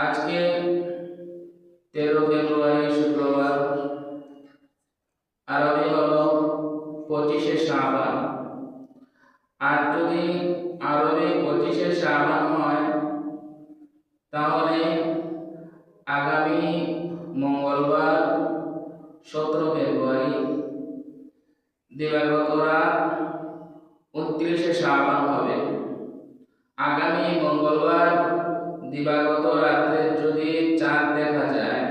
আজকে 13 ফেব্রুয়ারি শুক্রবার, আরবি হলো 25শে শাবান। আর যদি আরবি 25শে শাবান হয় তাহলে আগামী মঙ্গলবার 17 ফেব্রুয়ারি দিবাগত রাত 29শে শাবান হবে। আগামী মঙ্গলবার দিবাগত রাতে যদি চাঁদ দেখা যায়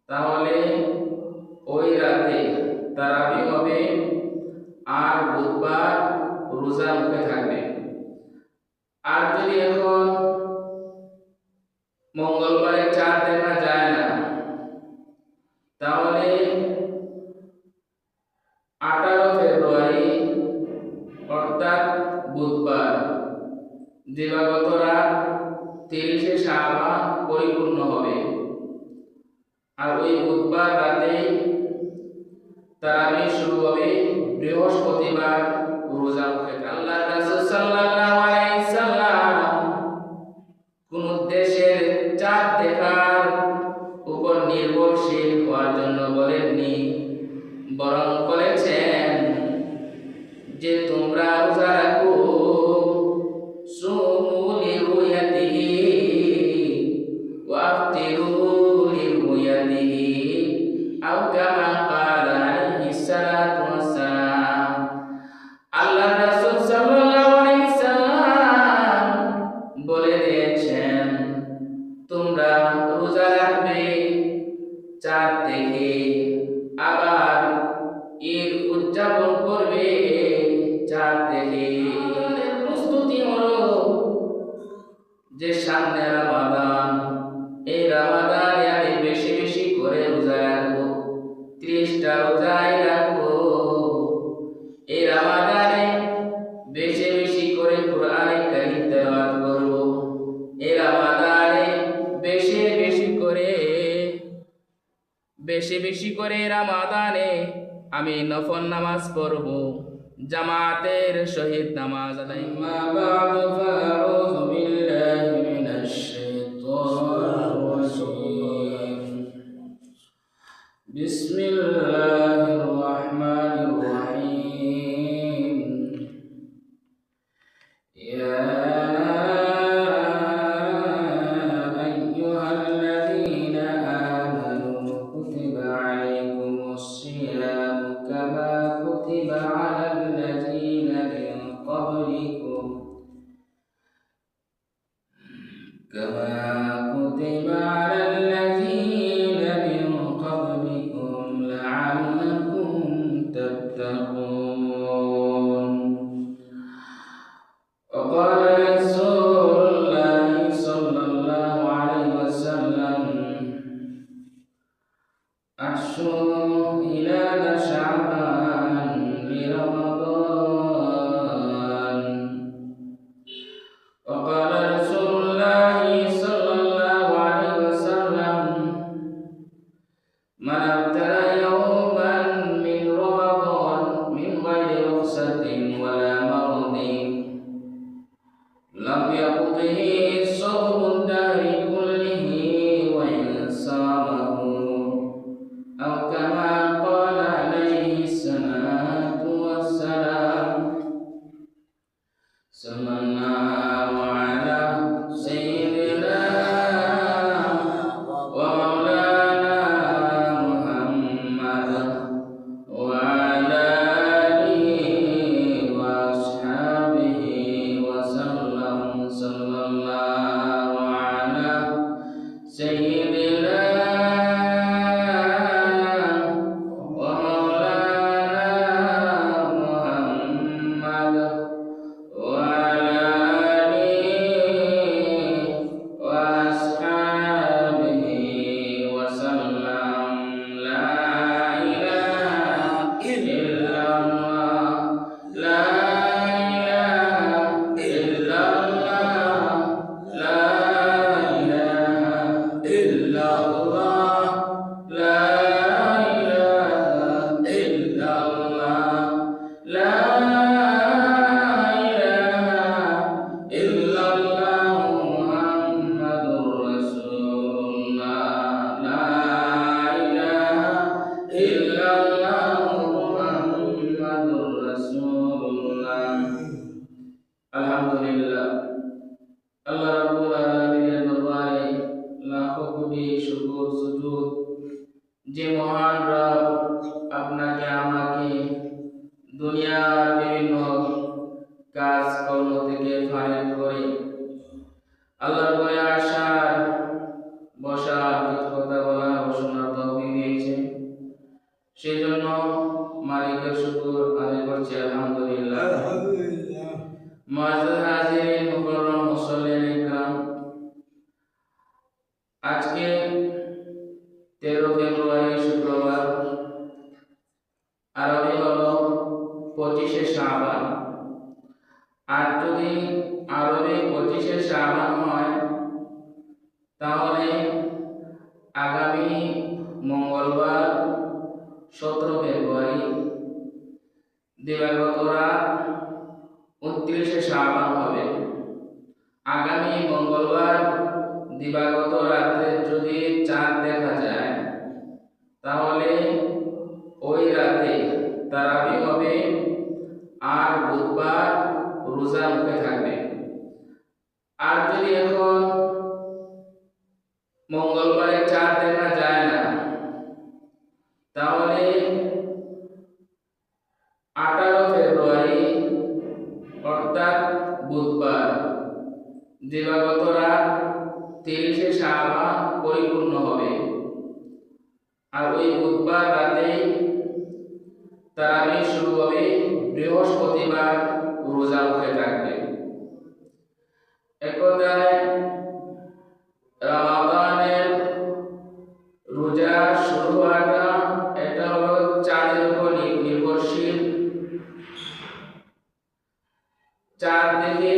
তাহলে ওই রাতে তারাবি হবে, আর বুধবার রোজা মুখে থাকবে। আর যদি এখন মঙ্গলবারে চাঁদ দেখা যায় না তাহলে 18 ফেব্রুয়ারি অর্থাৎ বুধবার দিবাগত রাত 30শে শাবান পরিপূর্ণ হবে। আর ওই বুধবার রাতে তারাবি শুরু হবে, বৃহস্পতিবার রোজা মুখে। আল্লাহর রাসূল সাল্লাল্লাহু আলাইহি সাল্লাম কোন দেশের চাঁদ দেখার উপর নির্ভরশীল হওয়ার জন্য বলেননি, বরং বলেছেন যে তোমরা রোজা রাখো সুমু লিরুয়াতিহি ওয়াফতিরু লিরুয়াতিহি আও কামা ক্বালা আলাইহিস সালাতু ওয়াসসালাম। আল্লাহর রাসূল সাল্লাল্লাহু আলাইহি সাল্লাম বলে দিয়েছেন তোমরা রোজা রাখবে চাঁদ দেখে, আবার ঈদ উদযাপন করবে চাঁদ দেখে। প্রস্তুতি হলো যে সামনে রমাদান, এই রমাদানে আমি বেশি বেশি করে রোজা রাখবো, 30টা রোজাই রাখবো। এই রমাদানে বেশি বেশি করে কুরআনে কারীম তেলাওয়াত করব। এই রমাদানে বেশি বেশি করে রমাদানে আমি নফল নামাজ পড়ব, জামাতের সহিত নামাজ আদায়। মা বা'দু ফাউযু বিল্লাহি মিনাশ শাইতানির রাজীম। বিসমিল্লাহির রাহমানির রাহিম। ইয়া আইয়ুহাল্লাযীনা আমানু কুতিবা আলাইকুমুস সিয়ামু কামা কুতিবা আলাল লাযীনা মিন ক্বাবলিকুম লা'আল্লাকুম তাত্তাকুন। وقال رسول الله صلى الله عليه وسلم أحشوا هلال شعبان برمضان. وقال رسول الله صلى الله عليه وسلم من ابتلى يوما من رمضان من غير رخصة ولا مرض لم يقضه صوم الدهر كله وإن صامه أو كما قال عليه الصلاة والسلام. صلى الله على سيدنا ومولانا محمد وعلى آله وأصحابه وسلم. صلى الله على سيدنا إلا যে মহান রব আপনাকে আমাকে দুনিয়ার বিভিন্ন কাজ কর্ম থেকে ফারিগ করে আল্লাহর ভয়ে আসার, বসার, কথা বলা ও শোনার তৌফিক দিয়েছেন, সেই জন্য মালিকের শুকর আদায় করছি আলহামদুলিল্লাহ। মুআজ্জাজ হাজিরিন, মুকাররম মুসল্লিন ইকরাম, আজকে 13 ফেব্রুয়ারি শুক্রবার, আরবি হলো 25শে শাবান। আর যদি আরবি 25শে শাবান হয় তাহলে আগামী মঙ্গলবার 17 ফেব্রুয়ারি দিবাগত রাত 29শে শাবান হবে। আগামী মঙ্গলবার দিবাগত রাতে যদি চাঁদ দেখা যায় তাহলে ওই রাতে তারাবি হবে, আর বুধবার রোজা মুখে থাকবে। আর যদি এখন মঙ্গলবারে চাঁদ দেখা যায় না তাহলে 18 ফেব্রুয়ারি অর্থাৎ বুধবার দিবাগত রাত 30শে শাবান পরিপূর্ণ হবে। আর ওই বুধবার রাতে তারাবি শুরু হবে, বৃহস্পতিবার রোজা মুখে থাকবে। একদায় রমাদানের রোজা শুরু হওয়াটা এটা হলো চাঁদের উপর নির্ভরশীল। চাঁদ দেখে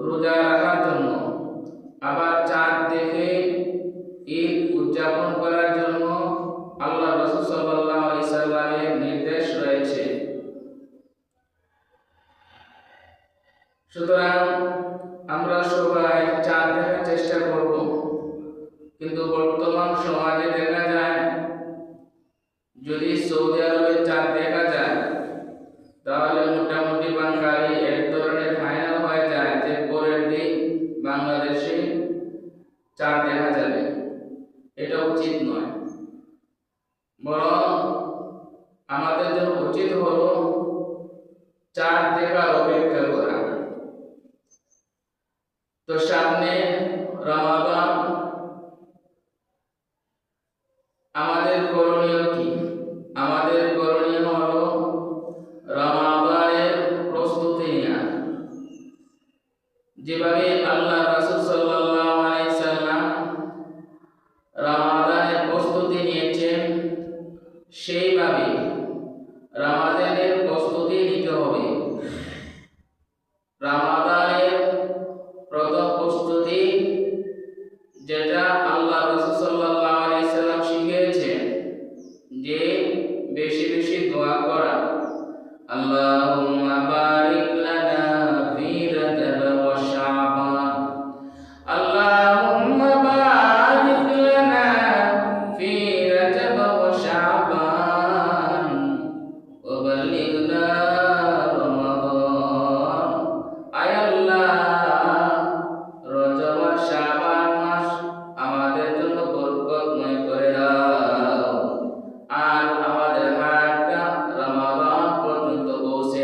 রোজা রাখার জন্য, আবার চাঁদ দেখে ঈদ উদযাপন করার জন্য আল্লাহ রাসূল সাল্লাল্লাহু আলাইহি সাল্লামের নির্দেশ রয়েছে। সুতরাং আমরা সবাই চাঁদ দেখার চেষ্টা করব, কিন্তু বর্তমান সমাজে দেখা যায় যদি সৌদি আরবে চাঁদ দেখা যায় তাহলে মোটামুটি বাঙালি এক ধরনের ফাইনাল হয়ে যায় যে পরের দিন বাংলাদেশে চাঁদ দেখা যাবে। এটা উচিত নয়, বরং আমাদের জন্য উচিত হলো চাঁদ দেখার অপেক্ষা করা। তো সামনে রমাদান, আমাদের করণীয় কি? আমাদের করণীয় হলো রমাদানের প্রস্তুতি নেওয়া। যেভাবে আল্লাহ রাসূল সাল্লাল্লাহু আলাইহি সাল্লাম রমাদানের প্রস্তুতি নিয়েছেন সেইভাবে রমাদানের প্রস্তুতি নিতে হবে। রমাদানের প্রথম প্রস্তুতি যেটা আল্লাহ রাসূল সাল্লাল্লাহু আলাইহি সাল্লাম শিখিয়েছেন যে বেশি বেশি দোয়া করা। আল্লাহুম্মা বারিক লানা ফি রাজাব ওয়া শাবান, আল্লাহুম্মা বারিক লানা ফি রাজাব ওয়া শাবান ওয়া বাল্লিগনা রমাদান। আয় আল্লাহ, রজব আর শাবান মাস আমাদের জন্য বরকতময় করে দাও, আর আমাদের হায়াতটা রমাদান পর্যন্ত পৌঁছে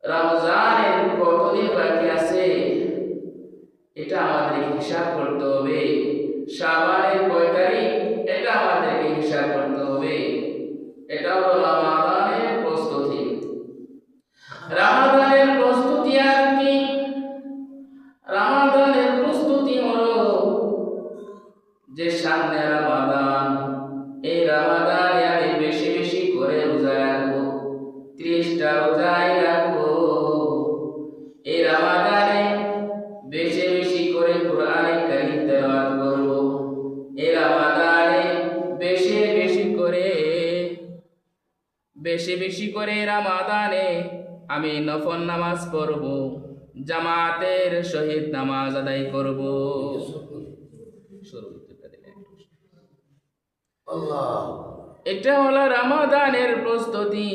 রমজানের কতদিন বাকি আছে এটা আমাদেরকে হিসাব করতে হবে। শাবানের কয় তারিখ এটা আমাদেরকে হিসাব করতে হবে। এটা হলো রমাদানের প্রস্তুতি। রমাদানের প্রস্তুতি আর কি? রমাদানের প্রস্তুতি হলো যে সামনে রমাদান, এই রমাদানে আমি বেশি বেশি করে রোজা রাখবো, 30টা রোজাই রাখবো। এই রমাদানে বেশি বেশি করে কোরআন কারীম তেলাওয়াত করব। এই রমাদানে বেশি বেশি করে রমাদানে আমি নফল নামাজ পড়ব, জামাতের সহিত নামাজ আদায় করব। এটা হলো রমাদানের প্রস্তুতি।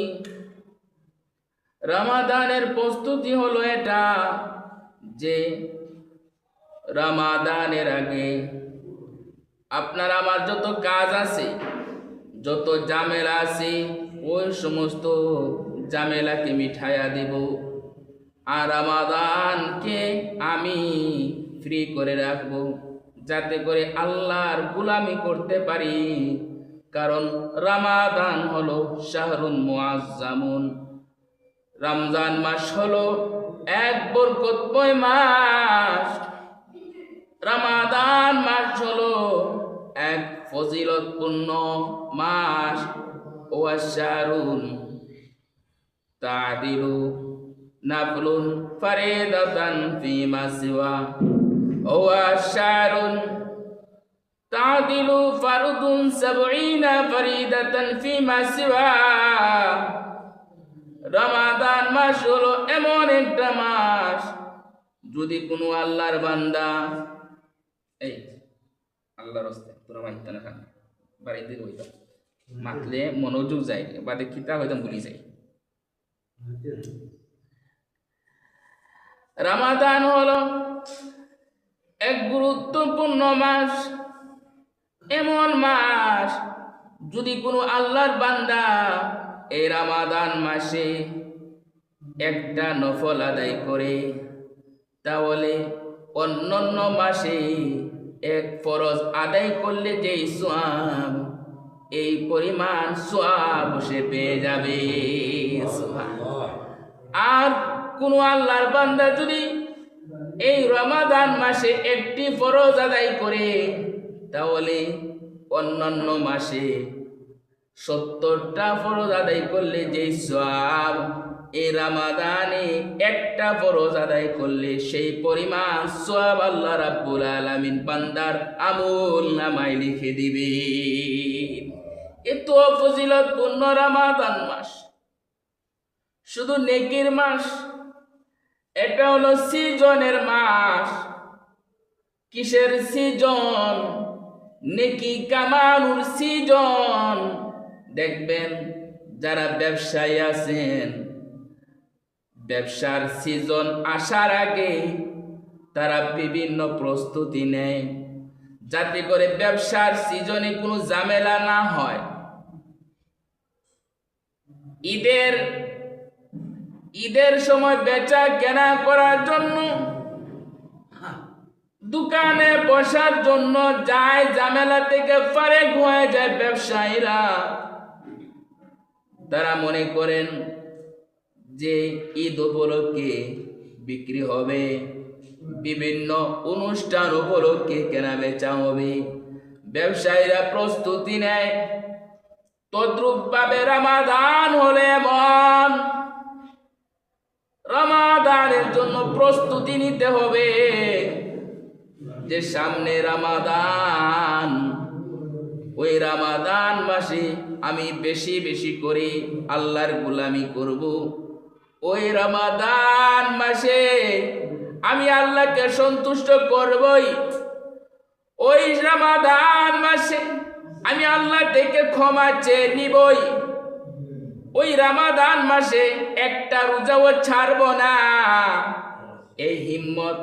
রমাদানের প্রস্তুতি হলো এটা যে রমাদানের আগে আপনার আমার যত কাজ আছে, যত ঝামেলা আছে, ওই সমস্ত ঝামেলাকে মিঠাইয়া দেব। আর রমাদানকে আমি ফ্রি করে রাখবো, যাতে করে আল্লাহর গোলামি করতে পারি। কারণ রমাদান হলো শাহরুন মুআজ্জামুন, রমজান মাস হলো এক বরকতময় মাস। রমাদান মাস হলো এক ফজিলতপূর্ণ মাস। ওয়া শাহরুন তাদিলু নাফলুন ফারিদাতান ফিমা সিওয়া। ওয়া শাহরুন তাদিলু ফারদুন 70 ফারিদাতান ফিমা সিওয়া। রমাদান মাস হলো এমন একটা মাস, যদি কোনো আল্লাহর বান্দা, এই আল্লাহর রাস্তায় তোরা মাইতে না খান বাড়িতে হইতাম, মাতলে মনোযোগ যায়, বাদে খিতা হইতাম ভুলি যায়। রমাদান হলো এক গুরুত্বপূর্ণ মাস, এমন মাস যদি কোনো আল্লাহর বান্দা এই রমাদান মাসে একটা নফল আদায় করে, তাহলে অন্যান্য মাসে এক ফরজ আদায় করলে যেই সওয়াব, এই পরিমাণ সওয়াব সে পেয়ে যাবে। আর কোন আল্লাহর বান্দা যদি এই রমাদান মাসে একটি ফরজ আদায় করে, তাহলে অন্যান্য মাসে 70টা ফরজ আদায় করলে যেই সওয়াব, এই রমাদানে একটা ফরজ আদায় করলে সেই পরিমাণ সওয়াব আল্লাহ রাব্বুল আলামিন বান্দার আমল নামায় লিখে দিবে। এত ফজিলতপূর্ণ রমাদান মাস শুধু নেকির মাস, এটা হলো সিজনের মাস। কিসের সিজন? নেকি কামানোর সিজন। দেখবেন যারা ব্যবসায়ী আছেন, ব্যবসার সিজন আসার আগে তারা বিভিন্ন প্রস্তুতি নেয়, যাতে করে ব্যবসার সিজনে কোনো ঝামেলা না হয়। ঈদের সময় বেচা কেনা করার জন্য, দোকানে বসার জন্য যায়, ঝামেলা থেকে ফারেক হয়ে যায় ব্যবসায়ীরা। তারা মনে করেন যে ঈদ উপলক্ষে বিক্রি হবে, বিভিন্ন অনুষ্ঠান উপলক্ষে কেনা বেচা হবে, ব্যবসায়ীরা প্রস্তুতি নেয়। তদ্রূপ ভাবে রমাদান হলে এমন, রমাদানের জন্য প্রস্তুতি নিতে হবে যে সামনে রমাদান, ওই রমাদান মাসে আমি বেশি বেশি করে আল্লাহর গোলামি করব। ওই রমাদান মাসে আমি আল্লাহকে সন্তুষ্ট করবই। ওই রমাদান মাসে আমি আল্লাহ থেকে ক্ষমা চেয়ে নিবই। ওই রমাদান মাসে একটা রোজাও ছাড়ব না। এই হিম্মত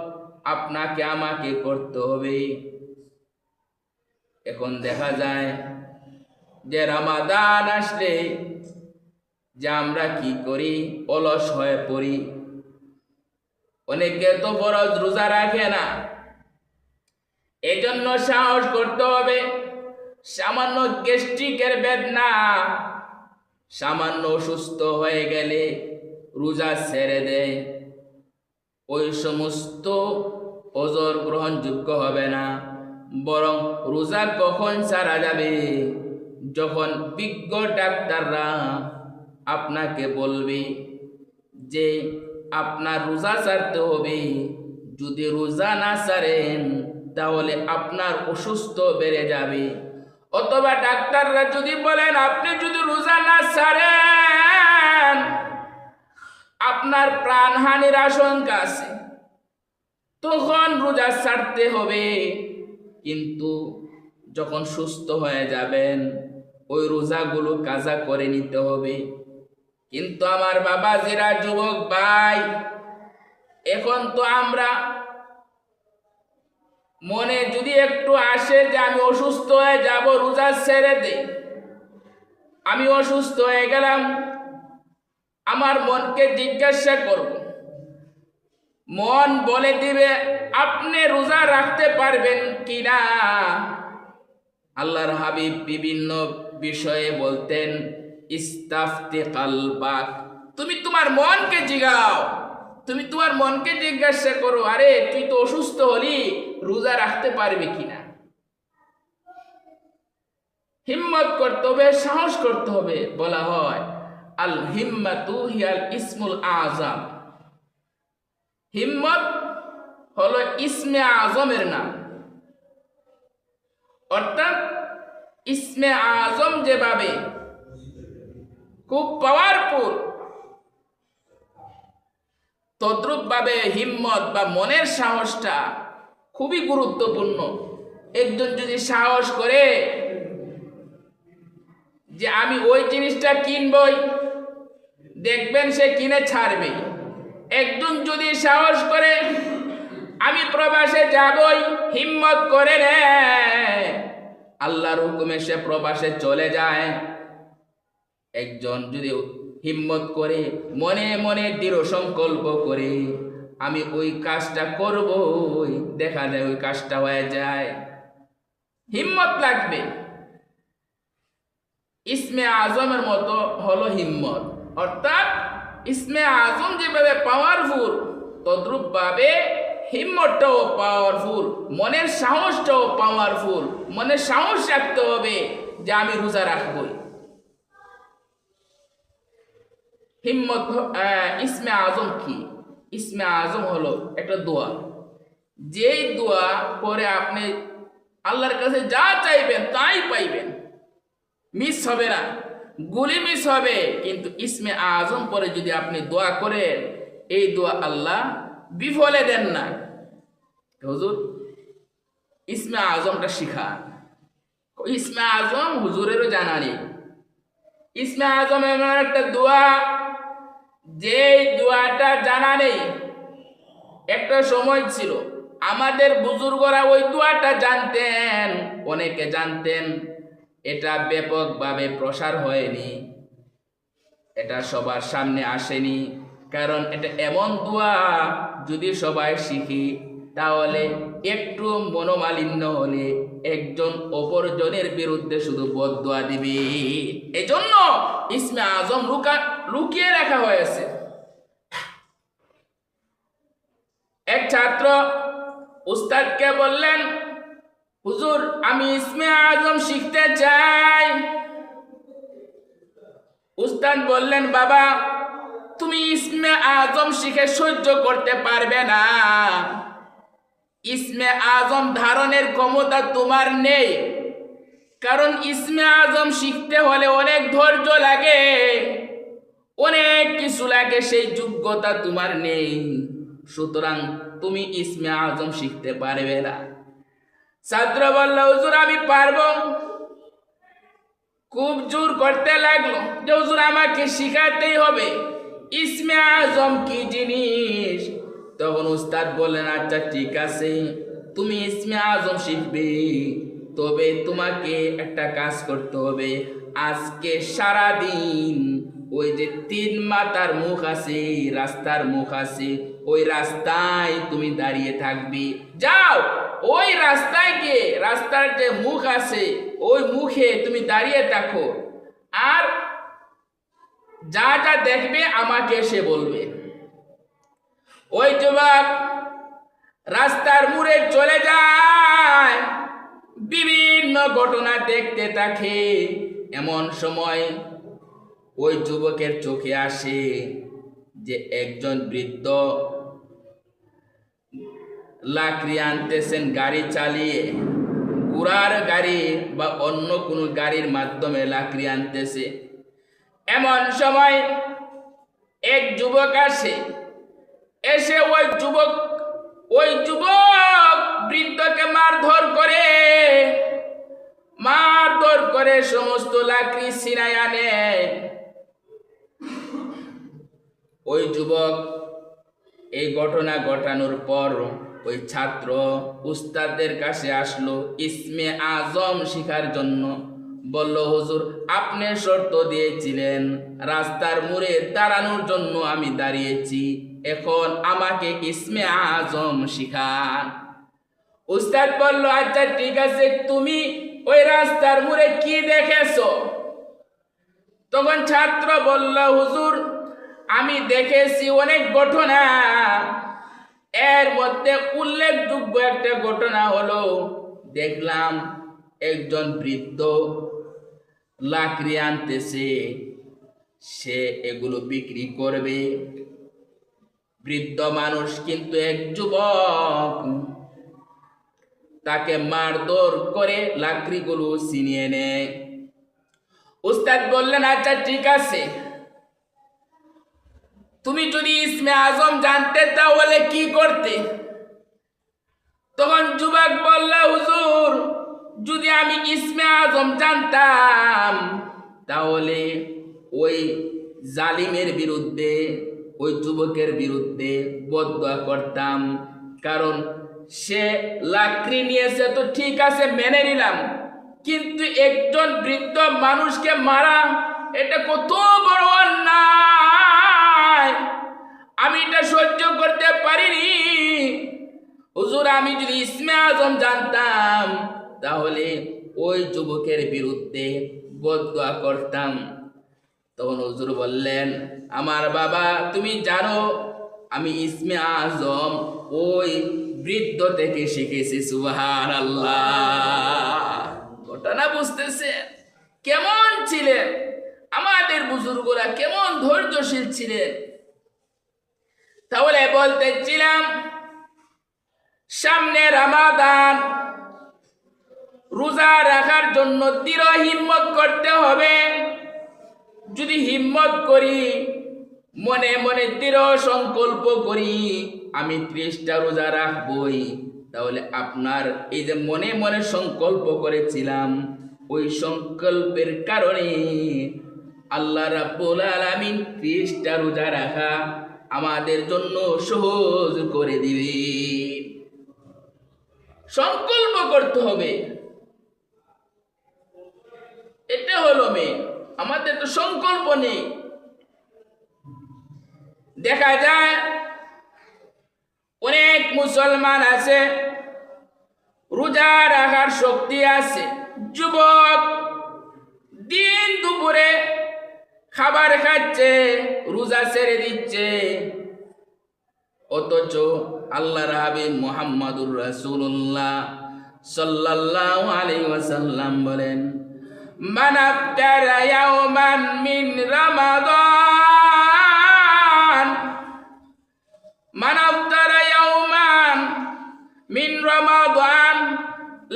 আপনাকে আমাকে করতে হবে। এখন দেখা যায় যে রমাদান আসলে যে আমরা কি করি, অলস হয়ে পড়ি। অনেকে তো ফরজ রোজা রাখে না। এজন্য সাহস করতে হবে। সামান্য গ্যাস্ট্রিকের বেদনা, সামান্য অসুস্থ হয়ে গেলে রোজা ছেড়ে দেয়, ওই সমস্ত ওজর গ্রহণযোগ্য হবে না। বরং রোজা কখন ছাড়া যাবে? যখন বিজ্ঞ ডাক্তাররা আপনাকে বলবে যে আপনার রোজা ছাড়তে হবে। যদি রোজা না ছাড়েন তাহলে আপনার অসুস্থ বেড়ে যাবে। অথবা ডাক্তাররা যদি বলেন আপনি যদি রোজা না ছাড়েন আপনার প্রাণহানির আশঙ্কা আছে, তখন রোজা ছাড়তে হবে। কিন্তু যখন সুস্থ হয়ে যাবেন ওই রোজাগুলো কাজা করে নিতে হবে। কিন্তু আমার বাবাজিরা, যুবক ভাই, এখন তো আমরা মনে যদি একটু আসে যে আমি অসুস্থ হয়ে যাব, রোজা ছেড়ে দে, আমি অসুস্থ হয়ে গেলাম, আমার মনকে জিজ্ঞাসা করব, মন বলে দিবে আপনি রোজা রাখতে পারবেন কিনা। আল্লাহর হাবিব বিভিন্ন বিষয়ে বলতেন ইস্তাফতি কালবাক, তুমি তোমার মনকে জিগাও, তুমি তোমার মনকে জিজ্ঞাসা করো, আরে তুই তো অসুস্থ হলি, রোজা রাখতে পারবে কিনা। হিম্মত করতে হবে, সাহস করতে হবে। বলা হয় আল হিম্মাতু হিয়াল ইসমুল আযম, হিম্মত হলো ইসমে আজমের নাম। অর্থাৎ ইসমে আজম যেভাবে খুব পাওয়ারফুল, তদ্রূপ ভাবে হিম্মত বা মনের সাহসটা খুবই গুরুত্বপূর্ণ। একজন যদি সাহস করে যে আমি ওই জিনিসটা কিনবই, দেখবেন সে কিনে ছাড়বে। একজন যদি সাহস করে আমি প্রবাসে যাবই, হিম্মত করে রে, আল্লাহর হুকুমে সে প্রবাসে চলে যায়। একজন যদি হিম্মত করে মনে মনে দৃঢ় সংকল্প করে আমি ওই কাজটা করবই, দেখা যায় ওই কাজটা হয়ে যায়। হিম্মত লাগবে। ইসমে আজমের মতো হলো হিম্মত। অর্থাৎ ইসমে আজম যেভাবে পাওয়ারফুল, তদ্রূপ ভাবে হিম্মতটাও পাওয়ারফুল, মনের সাহসটাও পাওয়ারফুল। মনের সাহস রাখতে হবে যে আমি রোজা রাখবই। হিম্মত। ইসমে আজম কি? ইসমে আজম হলো একটা দোয়া, যেই দোয়া করে আপনি আল্লাহর কাছে যা চাইবেন তাই পাইবেন, মিস হবে না, গুলি মিস হবে। কিন্তু ইসমে আজম পরে যদি আপনি দোয়া করেন, এই দোয়া আল্লাহ বিফলে দেন না। হুজুর ইসমে আজমটা শিখা, ইসমে আজম হুজুরেরও জানা নেই। ইসমে আজম এমন একটা দোয়া, যে দোয়াটা জানা নেই। একটা সময় ছিল আমাদের বুজুর্গরা ওই দোয়াটা জানতেন, অনেকে জানতেন। এটা ব্যাপকভাবে প্রসার হয়নি, এটা সবার সামনে আসেনি। কারণ এটা এমন দোয়া যদি সবাই শিখি তাহলে একটু মনোমালিন্য হলে একজন অপরজনের বিরুদ্ধে শুধু বদদোয়া দিবে। এজন্য ইসমে আজম লুকিয়ে রাখা হয়েছে। এক ছাত্র উস্তাদকে বললেন, হুজুর আমি ইসমে আজম শিখতে চাই। উস্তাদ বললেন, বাবা তুমি ইসমে আজম শিখে সহ্য করতে পারবে না, ইসমে আজম ধারণের ক্ষমতা তোমার নেই। কারণ ইসমে আজম শিখতে হলে অনেক ধৈর্য লাগে, অনেক কিছু লাগে, সেই যোগ্যতা তোমার নেই। সুতরাং তুমি ইসমে আজম শিখতে পারবে না। ছাত্র বলল, হুজুর আমি পারবো। খুব জোর করতে লাগলো যে হুজুর আমাকে শিখাতেই হবে, ইসমে আজম কি জিনিস। তখন উস্তাদ বললেন, আচ্ছা ঠিক আছে, তুমি ইসমে আজম শিখবে, তবে তোমাকে একটা কাজ করতে হবে। আজকে সারা দিন ওই যে 3 মাথার মুখ আছে, রাস্তার মুখ আছে, ওই রাস্তায় তুমি দাঁড়িয়ে থাকবে। যাও ওই রাস্তায় গিয়ে, রাস্তার যে মুখ আছে ওই মুখে তুমি দাঁড়িয়ে থাকো, আর যা যা দেখবে আমাকে এসে বলবে। ওই যুবক রাস্তার মোড়ে চলে যায়, বিভিন্ন ঘটনা দেখতে থাকে। এমন সময় ওই যুবকের চোখে আসে যে একজন বৃদ্ধ লাকড়ি আনতেছেন গাড়ি চালিয়ে, ঘোড়ার গাড়ি বা অন্য কোনো গাড়ির মাধ্যমে লাকড়ি আনতেছে। এমন সময় এক যুবক আসে, এসে ওই যুবক বৃদ্ধকে মারধর করে সমস্ত লাকড়ি ছিনায় আনে। ওই যুবক এই ঘটনা ঘটানোর পর ওই ছাত্র উস্তাদের কাছে আসলো ইসমে আজম শিখার জন্য। বলল, হুজুর আপনি শর্ত দিয়েছিলেন রাস্তার মোড়ে দাঁড়ানোর জন্য, আমি দাঁড়িয়েছি, এখন আমাকে ইসমে আজম শিখান। উস্তাদ বলল, আচ্ছা ঠিক আছে, তুমি ওই রাস্তার মোড়ে কি দেখেছো? তখন ছাত্র বলল, হুজুর আমি দেখেছি অনেক ঘটনা, এর মধ্যে উল্লেখযোগ্য একটা ঘটনা হলো, দেখলাম একজন বৃদ্ধ লাকড়ি আনতেছে, সে এগুলো বিক্রি করবে। বৃদ্ধ মানুষ কিন্তু এক যুবক, তাকে মারধর করে লাকড়িগুলো ছিনিয়ে নেয়। উস্তাদ বললেন, আচ্ছা ঠিক আছে, তুমি যদি ইসমে আজম জানতে তাহলে কি করতে? তখন যুবক বলল, হুজুর যদি আমি ইসমে আজম জানতাম তাহলে ওই জালিমের বিরুদ্ধে, ওই যুবকের বিরুদ্ধে বদদোয়া করতাম, কারণ সে লাকড়ি নিয়েছে তো ঠিক আছে মেনে নিলাম, কিন্তু একজন বৃদ্ধ মানুষকে মারা এটা কত বড় অন্যায়, আমি এটা সহ্য করতে পারিনি। হুজুর আমি যদি ইসমে আজম জানতাম তাহলে ওই যুবকের বিরুদ্ধে বদদোয়া করতাম। তখন হুজুর বললেন, আমার বাবা তুমি জানো আমি ইসমে আজম ওই বৃদ্ধ থেকে শিখেছি। সুবহানাল্লাহ। ঘটনা বুঝতেছে কেমন ছিলেন আমাদের বুজুর্গরা, কেমন ধৈর্যশীল ছিলেন। তাহলে বলতেছিলাম সামনে রমাদান, রোজা রাখার জন্য দৃঢ় হিম্মত করতে হবে। যদি হিম্মত করি, মনে মনে দৃঢ় সংকল্প করি আমি 30টা রোজা রাখবই, তাহলে আপনার এই যে মনে মনে সংকল্প করেছিলাম, ওই সংকল্পের কারণে আল্লাহ রাব্বুল আলামিন 30টা রোজা রাখা আমাদের জন্য সহজ করে দিবে। সংকল্প করতে হবে, এটা হলো মেয়ে। আমাদের তো সংকল্প নেই। দেখা যায় অনেক মুসলমান আছে, রোজা রাখার শক্তি আছে, যুবক দিন দুপুরে খাবার খাচ্ছে, রোজা ছেড়ে দিচ্ছে, অথচ আল্লাহর হাবিব মুহাম্মাদুর রাসূলুল্লাহ সাল্লাল্লাহু আলাইহি ওয়াসাল্লাম বলেন, মান আফতারা ইয়াওমান মিন রমাদান, মান আফতারা ইয়াওমান মিন রমাদান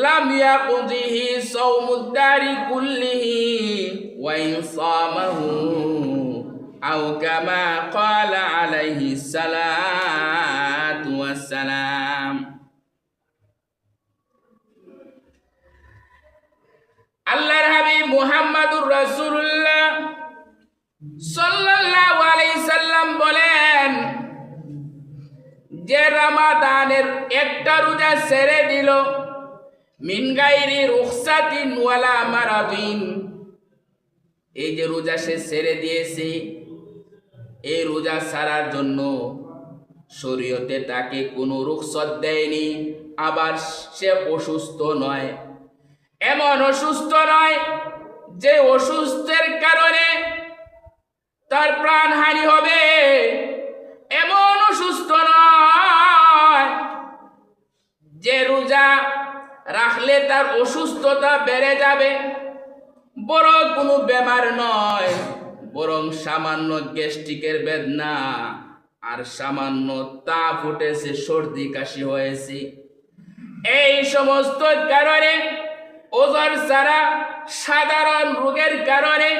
লাম ইয়াকদিহি সাওমুদ দারি কুল্লিহি ওয়া ইন সামাহু আও কামা ক্বালা আলাইহি সালাতু ওয়াসসালাম। আল্লাহর হাবিব মুহাম্মাদুর রাসূলুল্লাহ সাল্লাল্লাহু আলাইহি সাল্লাম বলেন, যে রমাদানের একটা রোজা ছেড়ে দিল, মিন গায়রি রুখসাতিন ওয়ালা মারাদিন, এই যে রোজা সে ছেড়ে দিয়েছে, এই রোজা ছাড়ার জন্য শরীয়তে তাকে কোনো রুখসত দেয়নি। আবার সে অসুস্থ নয়, এমন অসুস্থ নয় যে অসুস্থের কারণে তার প্রাণহানি হবে, এমন অসুস্থ নয় যে রোজা রাখলে তার অসুস্থতা বেড়ে যাবে, বড় কোনো বেমার নয়, বরং সামান্য গ্যাস্ট্রিকের বেদনা আর সামান্য তাপ উঠেছে, সর্দি কাশি হয়েছে, এই সমস্ত কারণে ওজর ছাড়া সাধারণ রোগের কারণে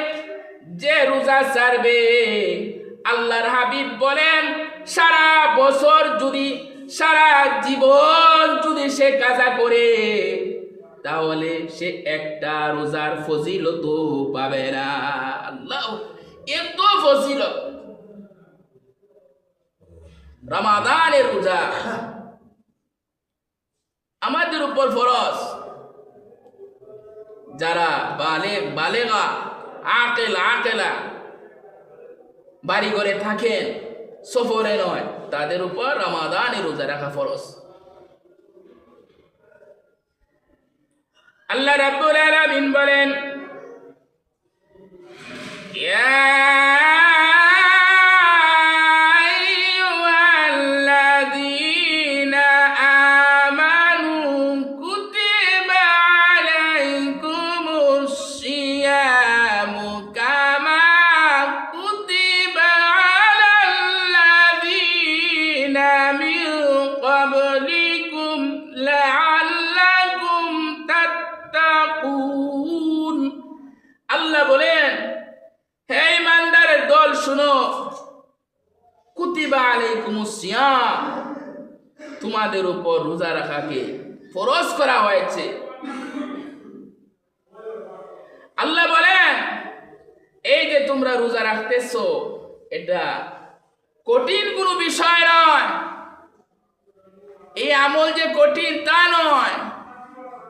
যে রোজা ছাড়বে, আল্লাহর হাবিব বলেন সারা বছর যদি, সারা জীবন যদি সে কাজা করে, তাহলে সে একটা রোজার ফজিলত পাবে না। আল্লাহ, এত ফজিলত রমাদানের রোজা আমাদের উপর ফরজ। যারা বালেগা আকেলা বাড়ি ঘরে থাকেন, সফরে নয়, তাদের উপর রমাদানের রোজা রাখা ফরজ। আল্লাহ রাব্বুল আলামিন বলেন, ইয়া আইয়ুহাল্লাযীনা আমানু কুতিবা আলাইকুমুস সিয়ামু কামা কুতিবা আলাল্লাযীনা মিন ক্বাবলিকুম লাআল্লাকুম তাত্তাকুন। আল্লাহ বলেন, হে ইমানদারের দল শুনো, কুতিবা আলাইকুমুস সিয়াম, তোমাদের উপর রোজা রাখাকে ফরজ করা হয়েছে। আল্লাহ বলেন, এই যে তোমরা রোজা রাখতেছো, এটা কঠিন কোনো বিষয় নয়, এই আমল যে কঠিন তা নয়।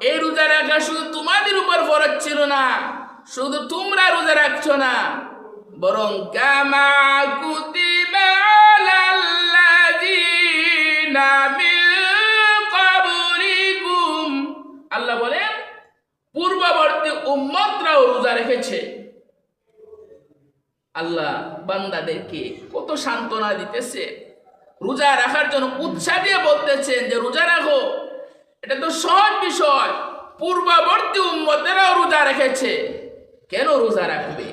এই রোজা রাখা শুধু তোমাদের উপর ফরজ ছিল না, শুধু তোমরা রোজা রাখছো না, বরং কামা কুতিবা আলাল্লাযীনা মিন ক্বাবলিকুম, আল্লাহ বলেন পূর্ববর্তী উম্মতরাও রোজা রেখেছে। আল্লাহ বান্দাদেরকে কত সান্ত্বনা দিতেছে, রোজা রাখার জন্য উৎসাহ দিয়ে বলতেছেন যে রোজা রাখো, এটা তো সহজ বিষয়, পূর্ববর্তী উম্মতেরাও রোজা রেখেছে, কেন রোজা রাখবে?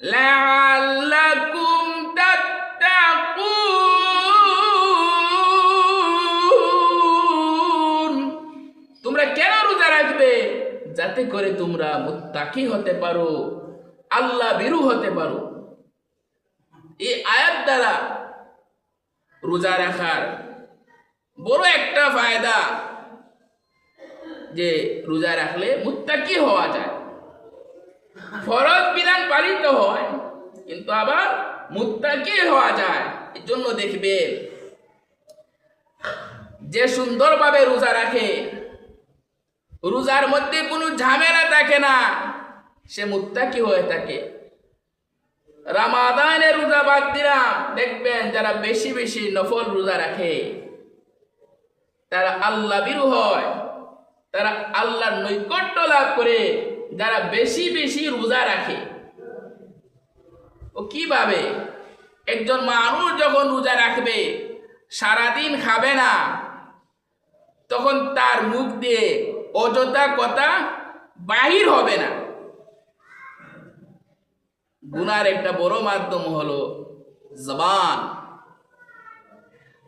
লাআল্লাকুম তাত্তাকুন, তোমরা কেন রোজা রাখবে? যাতে করে তোমরা মুত্তাকি হতে পারো, আল্লাহ ভীরু হতে পারো। এই আয়াত দ্বারা রোজা রাখার বড় একটা ফায়দা যে রোজা রাখলে মুত্তাকি হওয়া যায়, ফরজ বিধান পালিত হয়, কিন্তু আবার মুত্তাকি হওয়া যায়। এর জন্য দেখবেন যে সুন্দরভাবে রোজা রাখে, রোজার মধ্যে কোনো ঝামেলা থাকে না, সে মুত্তাকি হয়ে থাকে। রমাদানের রোজা বাদ দিলাম, দেখবেন যারা বেশি বেশি নফল রোজা রাখে তারা আল্লাহ ভীরু হয়, তারা আল্লাহর নৈকট্য লাভ করে। যারা বেশি বেশি রোজা রাখে, ও কিভাবে? একজন মানুষ যখন রোজা রাখবে, সারাদিন খাবে না, তখন তার মুখ দিয়ে অযথা কথা বাহির হবে না। গুনার একটা বড় মাধ্যম হলো জবান।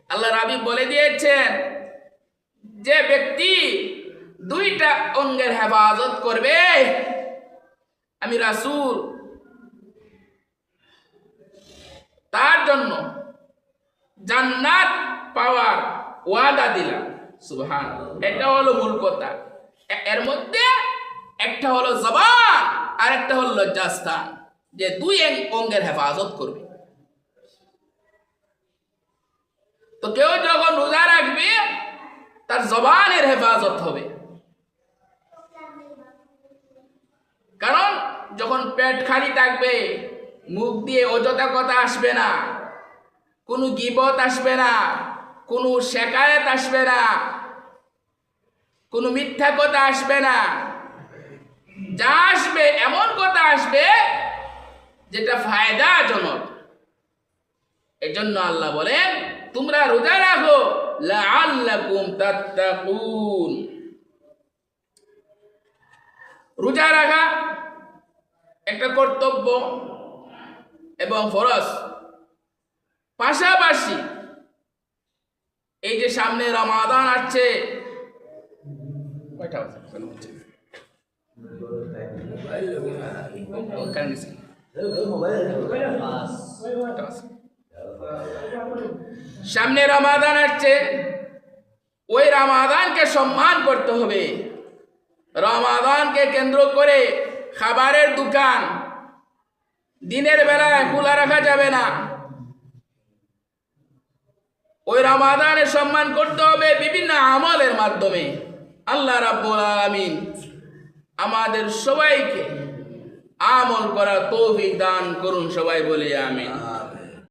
আল্লাহ হাবিব বলে দিয়েছেন, যে ব্যক্তি দুইটা অঙ্গের হেফাজত করবে, আমি রাসূল তার জন্য জান্নাত পাওয়ার ওয়াদা দিলাম। সুবহানাল্লাহ, এটা হলো মূল কথা। এর মধ্যে একটা হলো জবান আর একটা হলো লজ্জাস্থান, যে দুই অঙ্গের হেফাজত করবে। তো কেউ যখন রোজা রাখবে, তার জবানের হেফাজত হবে, কারণ যখন পেট খালি থাকবে, মুখ দিয়ে অযথা কথা আসবে না, কোনো গীবত আসবে না, কোনো শেকায়েত আসবে না, কোনো মিথ্যা কথা আসবে না। যা আসবে এমন কথা আসবে যেটা ফায়দাজনক। এজন্য আল্লাহ বলেন তোমরা রোজা রাখো লাআল্লাকুম তাত্তাকুন। রোজা রাখা একটা কর্তব্য এবং ফরজ। পাশাপাশি এই যে সামনে রমাদান আসছে, কয়টা বাজে? সামনে রমাদান আসছে, ওই রমাদানকে সম্মান করতে হবে। রমাদানকে কেন্দ্র করে খাবারের দোকান দিনের বেলায় খোলা রাখা যাবে না। ওই রমাদানের সম্মান করতে হবে বিভিন্ন আমলের মাধ্যমে। আল্লাহ রাব্বুল আলামিন আমাদের সবাইকে আমল করার তৌফিক দান করুন। সবাই বলি আমিন।